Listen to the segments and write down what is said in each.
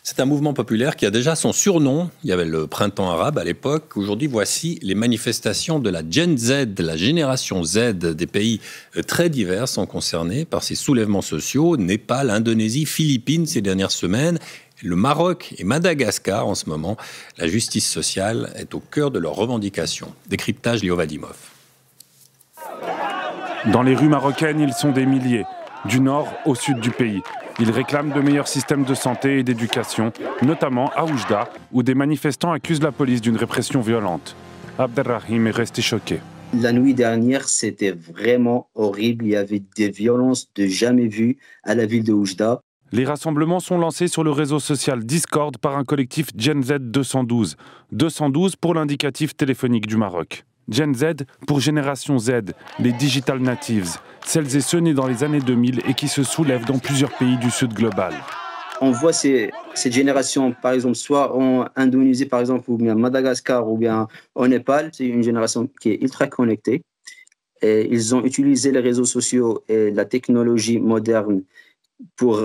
C'est un mouvement populaire qui a déjà son surnom. Il y avait le printemps arabe à l'époque. Aujourd'hui, voici les manifestations de la Gen Z, la génération Z. Des pays très divers sont concernés par ces soulèvements sociaux. Népal, Indonésie, Philippines ces dernières semaines. Le Maroc et Madagascar en ce moment. La justice sociale est au cœur de leurs revendications. Décryptage Léo Vadimov. Dans les rues marocaines, ils sont des milliers, du nord au sud du pays. Ils réclament de meilleurs systèmes de santé et d'éducation, notamment à Oujda, où des manifestants accusent la police d'une répression violente. Abdelrahim est resté choqué. La nuit dernière, c'était vraiment horrible. Il y avait des violences de jamais vues à la ville de Oujda. Les rassemblements sont lancés sur le réseau social Discord par un collectif Gen Z 212. 212 pour l'indicatif téléphonique du Maroc. Gen Z pour Génération Z, les Digital Natives, celles et ceux nés dans les années 2000 et qui se soulèvent dans plusieurs pays du Sud global. On voit cette génération, par exemple, soit en Indonésie, par exemple, ou bien Madagascar, ou bien au Népal. C'est une génération qui est ultra connectée. Et ils ont utilisé les réseaux sociaux et la technologie moderne pour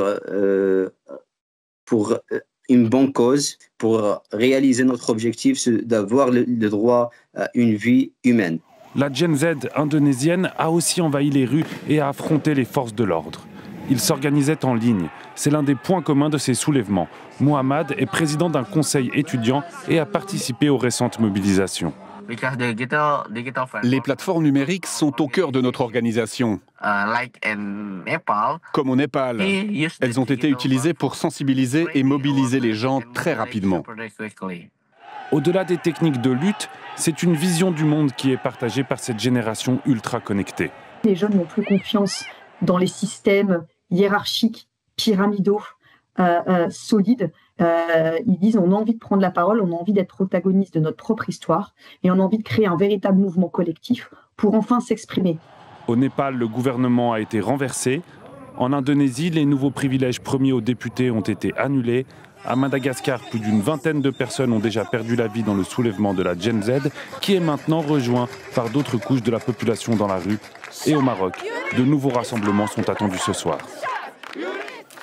une bonne cause, pour réaliser notre objectif, c'est d'avoir le droit à une vie humaine. La Gen Z indonésienne a aussi envahi les rues et a affronté les forces de l'ordre. Ils s'organisaient en ligne. C'est l'un des points communs de ces soulèvements. Mohamed est président d'un conseil étudiant et a participé aux récentes mobilisations. Les plateformes numériques sont au cœur de notre organisation. Comme au Népal, elles ont été utilisées pour sensibiliser et mobiliser les gens très rapidement. Au-delà des techniques de lutte, c'est une vision du monde qui est partagée par cette génération ultra connectée. Les jeunes n'ont plus confiance dans les systèmes hiérarchiques, pyramidaux, solides. Ils disent on a envie de prendre la parole, on a envie d'être protagoniste de notre propre histoire et on a envie de créer un véritable mouvement collectif pour enfin s'exprimer. Au Népal, le gouvernement a été renversé. En Indonésie, les nouveaux privilèges promis aux députés ont été annulés. À Madagascar, plus d'une vingtaine de personnes ont déjà perdu la vie dans le soulèvement de la Gen Z, qui est maintenant rejoint par d'autres couches de la population dans la rue. Et au Maroc, de nouveaux rassemblements sont attendus ce soir.